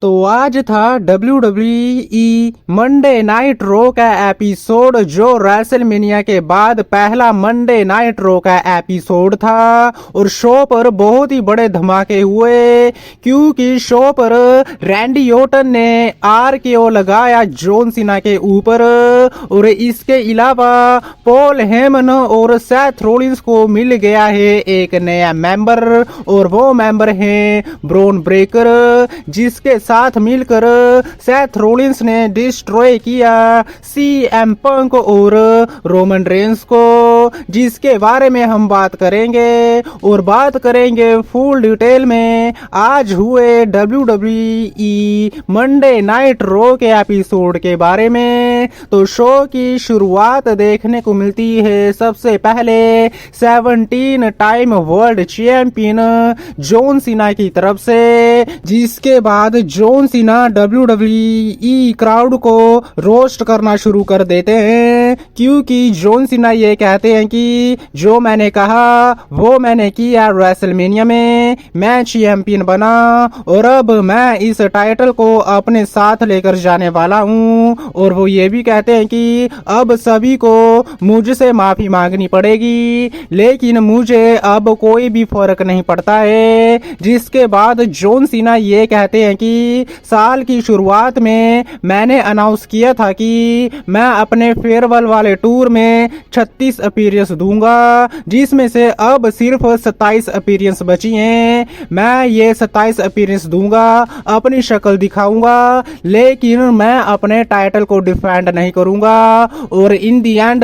तो आज था WWE मंडे नाइट रो का एपिसोड, जो रेसलमेनिया के बाद पहला मंडे नाइट रो का एपिसोड था। और शो पर बहुत ही बड़े धमाके हुए, क्योंकि शो पर रैंडी ऑर्टन ने RKO लगाया जॉन सीना के ऊपर। और इसके अलावा पॉल हेमन और सेथ रॉलिंस को मिल गया है एक नया मेंबर, और वो मेंबर है ब्रॉन ब्रेकर, जिसके साथ मिलकर सेथ रॉलिंस ने डिस्ट्रॉय किया CM पंक और रोमन रेंस को, जिसके बारे में हम बात करेंगे। और बात करेंगे फुल डिटेल में आज हुए WWE मंडे नाइट रो के एपिसोड के बारे में। तो शो की शुरुआत देखने को मिलती है सबसे पहले 17 time world champion John Cena की तरफ से, जिसके बाद जॉन सीना WWE क्राउड को रोस्ट करना शुरू कर देते हैं, क्योंकि जॉन सीना ये कहते हैं कि जो मैंने कहा वो मैंने किया रेसलमेनिया में, मैं चैंपियन बना और अब मैं इस टाइटल को अपने साथ लेकर जाने वाला हूँ। और वो ये भी कहते हैं कि अब सभी को मुझसे माफी मांगनी पड़ेगी, लेकिन मुझे अब कोई भी फर्क नहीं पड़ता है। जिसके बाद जॉन सीना ये कहते हैं कि साल की शुरुआत में मैंने अनाउंस किया था कि मैं अपने फेयरवेल वाले टूर में 36 अपीयरेंस दूंगा, जिसमें से अब सिर्फ 27 अपीयरेंस बची हैं। मैं ये 27 अपीयरेंस दूंगा, अपनी शक्ल दिखाऊंगा, लेकिन मैं अपने टाइटल को डिफेंड नहीं करूंगा और इन दी एंड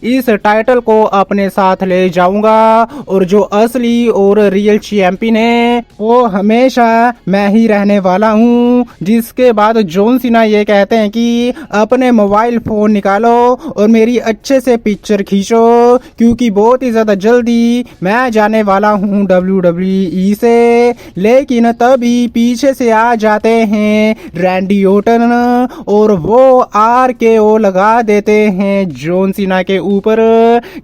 इस टाइटल को अपने साथ ले जाऊंगा। और जो असली और रियल चैंपियन है वो हमेशा मैं ही रहने वाला हूँ। जिसके बाद जॉन सीना ये कहते हैं कि अपने मोबाइल फोन निकालो और मेरी अच्छे से पिक्चर खींचो, क्योंकि बहुत ही ज्यादा जल्दी मैं जाने वाला हूँ WWE से। लेकिन तभी पीछे से आ जाते हैं रैंडी ऑर्टन और वो RKO लगा देते हैं जॉन सीना के ऊपर।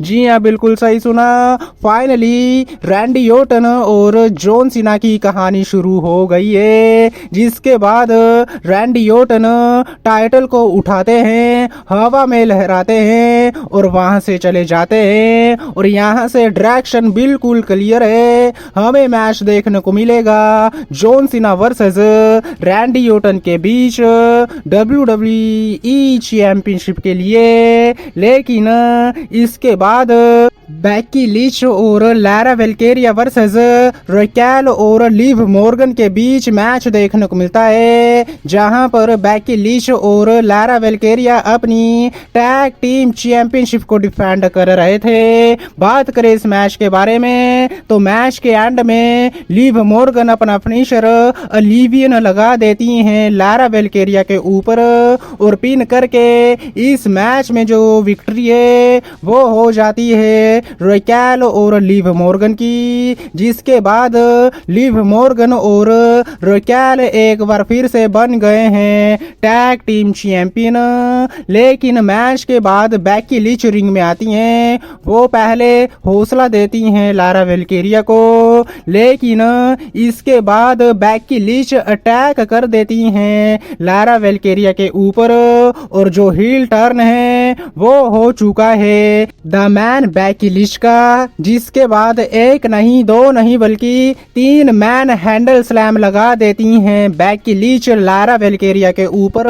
जी हाँ, बिल्कुल सही सुना। फाइनली रैंडी ऑर्टन और जॉन सीना की कहानी शुरू हो गई है, जिसके बाद रैंडी ऑर्टन टाइटल को उठाते हैं, हवा में लहराते हैं और वहां से चले जाते हैं। और यहाँ से डायरेक्शन बिल्कुल क्लियर है, हमें मैच देखने को मिलेगा John Cena versus Randy Orton के बीच WWE चैंपियनशिप के लिए। लेकिन इसके बाद बेकी लिंच और लैरा वेल्केरिया वर्सेस रैकेल और लिव मॉर्गन के बीच मैच देखने को मिलता है, जहां पर बेकी लिंच और लैरा वेल्केरिया अपनी टैग टीम चैंपियनशिप को डिफेंड कर रहे थे। बात करें इस मैच के बारे में तो मैच के एंड में लिव मॉर्गन अपना फिनिशर ओलिवियन लगा देती हैं लैरा वेल्केरिया के ऊपर और पिन करके इस मैच में जो विक्ट्री है वो हो जाती है रैकेल और लिव मॉर्गन की। जिसके बाद लिव मॉर्गन और रैकेल एक बार फिर से बन गए हैं टैग टीम चैंपियन। लेकिन मैच के बाद बेकी लिंच रिंग में आती हैं, वो पहले हौसला देती हैं लैरा वेल्केरिया को, लेकिन इसके बाद बेकी लिंच अटैक कर देती हैं लैरा वेल्केरिया के ऊपर और जो हील टर्न है वो हो चुका है द मैन बेकी लिंच का। जिसके बाद एक नहीं दो नहीं बल्कि 3 मैन हैंडल स्लैम लगा देती हैं बेकी लिंच लैरा वेल्केरिया के ऊपर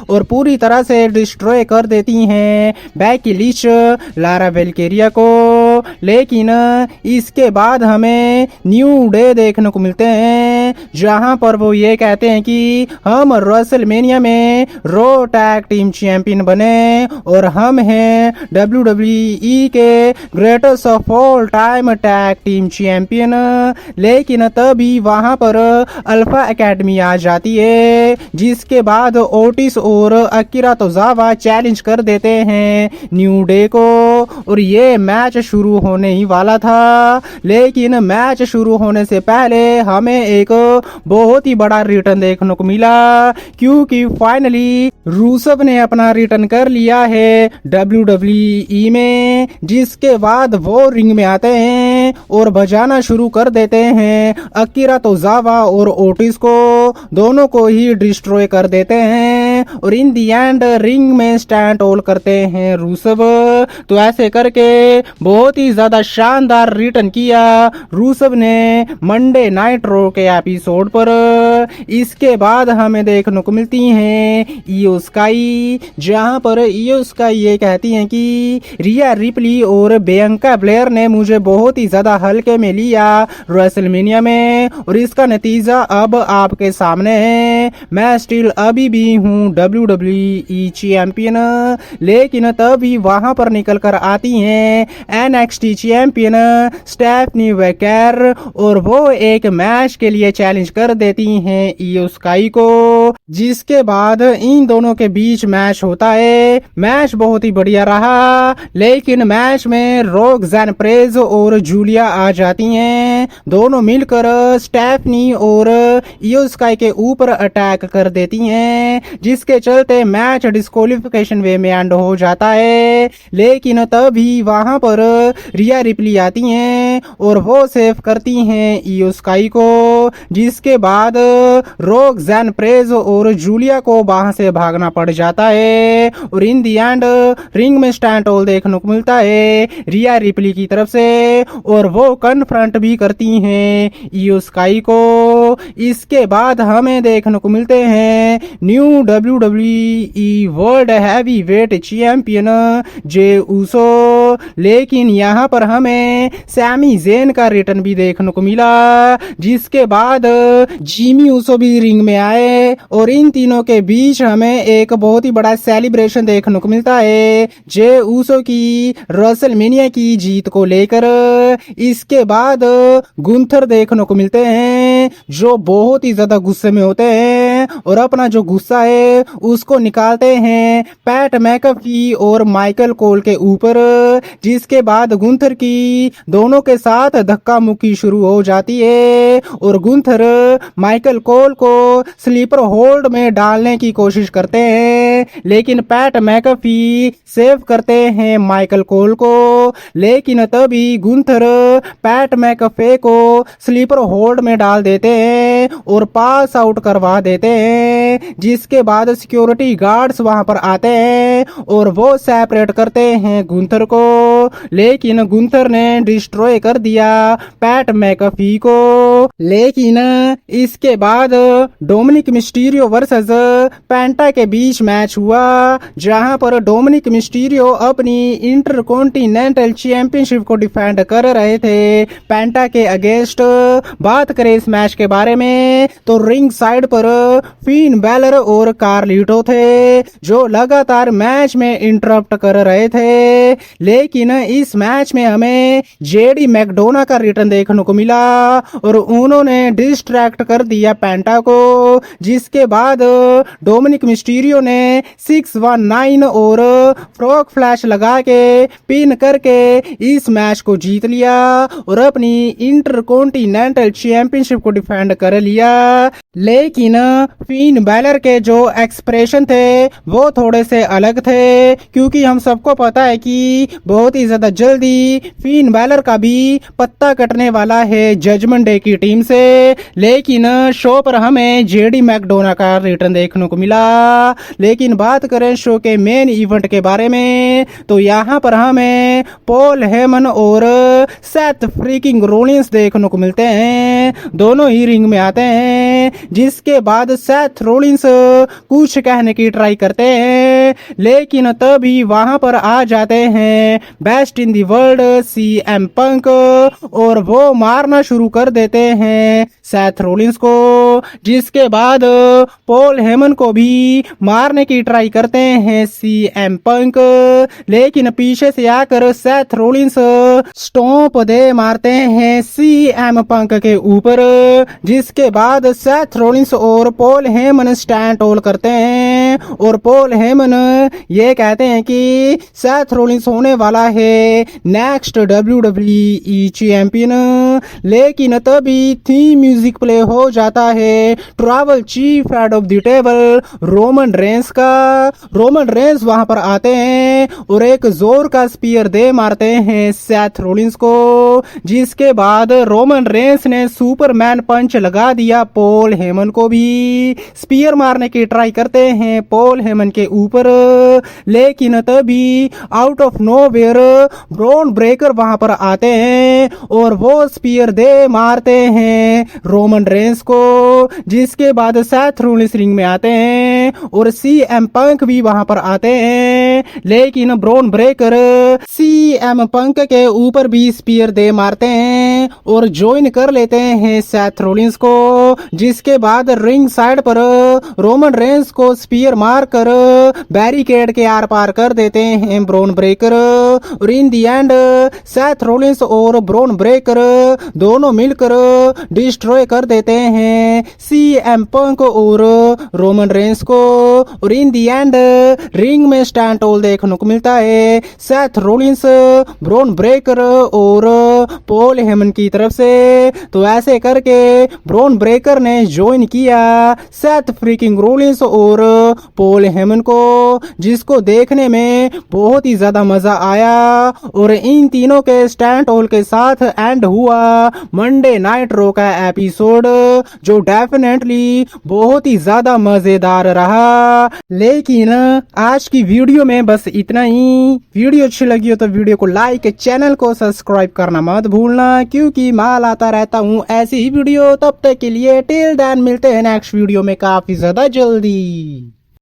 और पूरी तरह से डिस्ट्रॉय कर देती हैं बेकी लिंच लैरा वेल्केरिया को। लेकिन इसके बाद हमें न्यू डे देखने को मिलते हैं, जहां पर वो ये कहते हैं कि हम रेसलमेनिया में रो टैग टीम चैंपियन बने और हम हैं WWE के greatest of all time tag team champion. लेकिन तभी वहां पर अल्फा एकेडमी आ जाती है, जिसके बाद ओटिस और अकीरा तोजावा चैलेंज कर देते हैं न्यू डे को और ये मैच शुरू होने ही वाला था। लेकिन मैच शुरू होने से पहले हमें एक बहुत ही बड़ा रिटर्न देखने को मिला, क्योंकि फाइनली रूसव ने अपना रिटर्न कर लिया है WWE में। जिसके बाद वो रिंग में आते हैं हैं और बजाना शुरू कर देते हैं। अकीरा तोजावा और ओटिस को दोनों को ही डिस्ट्रॉय कर देते हैं और इन दी एंड रिंग में स्टैंड होल्ड करते हैं रूसव। तो ऐसे करके बहुत ही ज्यादा शानदार रिटर्न किया रूसव ने मंडे नाइट रो के एपिसोड पर। इसके बाद हमें देखने को मिलती हैं इयो स्काई, जहां पर इयो स्काई ये कहती हैं कि रिया रिप्ली और बियांका ब्लेयर ने मुझे बहुत ही ज्यादा हल्के में लिया रेसलमेनिया में और इसका नतीजा अब आपके सामने है। मैं स्टिल अभी भी हूँ WWE चैंपियन। लेकिन तभी वहां पर निकल कर आती हैं NXT चैंपियन स्टेफनी वेकर और वो एक मैच के लिए चैलेंज कर देती हैं इयो स्काई को, जिसके बाद इन दोनों के बीच मैच होता है। मैच बहुत ही बढ़िया रहा, लेकिन मैच में रोक्सेन प्रेज और जूलिया आ जाती हैं। दोनों मिलकर स्टेफनी और इयो स्काई के ऊपर अटैक कर देती हैं, जिसके चलते मैच डिस्क्वालिफिकेशन वे में एंड हो जाता है। लेकिन तभी वहां पर रिया रिप्ली आती हैं और वो सेव करती हैं इयो स्काई को, जिसके बाद रोक्सेन प्रेज और जूलिया को वहां से भागना पड़ जाता है और इन दी एंड रिंग में स्टैंड होल्ड देखने को मिलता है रिया रिप्ली की तरफ से और वो कन्फ्रंट भी करती हैं इयो स्काई को। इसके बाद हमें देखने को मिलते हैं new WWE world heavy weight champion Jey Uso. लेकिन यहाँ पर हमें सैमी जेन का रिटर्न भी देखने को मिला, जिसके बाद जिमी ऊसो भी रिंग में आए और इन तीनों के बीच हमें एक बहुत ही बड़ा सेलिब्रेशन देखने को मिलता है जे ऊसो की रेसलमेनिया की जीत को लेकर। इसके बाद गुंथर देखने को मिलते हैं जो बहुत ही ज्यादा गुस्से में होते हैं और अपना जो गुस्सा है उसको निकालते हैं पैट मैकफी और माइकल कोल के ऊपर, जिसके बाद गुंथर की दोनों के साथ धक्का मुक्की शुरू हो जाती है और गुंथर माइकल कोल को स्लीपर होल्ड में डालने की कोशिश करते हैं, लेकिन पैट मैकफी सेव करते हैं माइकल कोल को। लेकिन तभी गुंथर पैट मैकफे को स्लीपर होल्ड में डाल देते हैं और पास आउट करवा देते हैं, जिसके बाद सिक्योरिटी गार्ड्स वहां पर आते हैं और वो सेपरेट करते हैं गुंथर को। लेकिन गुंथर ने डिस्ट्रॉय कर दिया पैट मैकफी को। लेकिन इसके बाद डोमिनिक मिस्टीरियो वर्सेस पेंटा के बीच मैच हुआ, जहां पर डोमिनिक मिस्टीरियो अपनी इंटरकॉन्टिनेंटल चैंपियनशिप को डिफेंड कर रहे थे पेंटा के अगेंस्ट। बात करें इस मैच के बारे में तो रिंग साइड पर फिन बैलर और कार्लिटो थे जो लगातार मैच में इंटरप्ट कर रहे थे। लेकिन इस मैच में हमें जेडी मैकडोना का रिटर्न देखने को मिला और उन्होंने डिस्ट्रैक्ट कर दिया पेंटा को, जिसके बाद डोमिनिक मिस्टीरियो ने 619 और फ्रॉग फ्लैश लगा के पिन करके इस मैच को जीत लिया और अपनी इंटरकॉन्टिनेंटल चैंपियनशिप को डिफेंड कर लिया। लेकिन फिन बैलर के जो एक्सप्रेशन थे वो थोड़े से अलग थे, क्योंकि हम सबको पता है कि बहुत ही ज्यादा जल्दी फिन बैलर का भी पत्ता कटने वाला है जजमेंट डे की टीम से। लेकिन शो पर हमें जेडी मैकडोना का रिटर्न देखने को मिला। लेकिन बात करें शो के मेन इवेंट के बारे में तो यहाँ पर हमें पॉल हेमन और सेथ फ्रीकिंग रोलिंस देखने को मिलते हैं। दोनों ही रिंग में आते हैं, जिसके बाद सेथ रोलिंस कुछ कहने की ट्राई करते हैं, लेकिन तभी वहां पर आ जाते हैं best in the world CM पंक और वो मारना शुरू कर देते हैं सेथ रोलिंस को, जिसके बाद पॉल हेमन को भी मारने की ट्राई करते हैं CM पंक, लेकिन पीछे से आकर सेथ रोलिंस स्टॉम्प दे मारते हैं CM पंक के ऊपर, जिसके बाद सेथ रोलिंस और पॉल हेमन स्टैंड होल्ड करते हैं और पॉल हेमन ये कहते हैं कि सेथ रोलिंस होने वाला है नेक्स्ट WWE चैंपियन। लेकिन तभी थीम म्यूजिक प्ले हो जाता है travel chief head of the table Roman Reigns का। रोमन रेंस वहां पर आते हैं और एक जोर का स्पीयर दे मारते हैं सेथ रोलिंस को, जिसके बाद रोमन रेंस ने सुपरमैन पंच लगा दिया पॉल हेमन को भी। स्पीयर मारने की ट्राई करते हैं पॉल हेमन के ऊपर, लेकिन तभी out of nowhere Bron Breakker वहां पर आते हैं और वो स्पीयर दे मारते हैं रोमन रेंस को, जिसके बाद सेथ रोलिंस रिंग में आते हैं और सीएम पंक भी वहां पर आते हैं, लेकिन ब्रॉन ब्रेकर सीएम पंक के ऊपर भी स्पीयर दे मारते हैं और ज्वाइन कर लेते हैं सेथ रोलिंस को, जिसके बाद रिंग साइड पर रोमन रेंस को स्पीयर मारकर बैरिकेड के आर पार कर देते हैं ब्रॉन ब्रेकर। और इन दी एंड सेथ रोलिंस और ब्रॉन ब्रेकर दोनों मिलकर डिस्ट्रॉय कर देते हैं सीएम पंक और रोमन रेंस को। और इन दी एंड रिंग में स्टैंड ऑल देखने को मिलता है सेथ रोलिंस, ब्रॉन ब्रेकर और पॉल हेमन की तरफ से। तो ऐसे करके ब्रॉन ब्रेकर ने ज्वाइन किया सेथ फ्रीकिंग रोलिंस और पॉल हेमन को, जिसको देखने में बहुत ही ज्यादा मजा आया। और इन तीनों के स्टैंड ऑल के साथ एंड हुआ मंडे नाइट रो का एपिसोड, जो डेफिनेटली बहुत ही ज्यादा मजेदार रहा। लेकिन आज की वीडियो में बस इतना ही। वीडियो अच्छी लगी हो तो वीडियो को लाइक, चैनल को सब्सक्राइब करना मत भूलना, क्योंकि मैं लाता रहता हूँ ऐसी ही वीडियो। तब तक के लिए टिल देन मिलते हैं नेक्स्ट वीडियो में काफी ज्यादा जल्दी।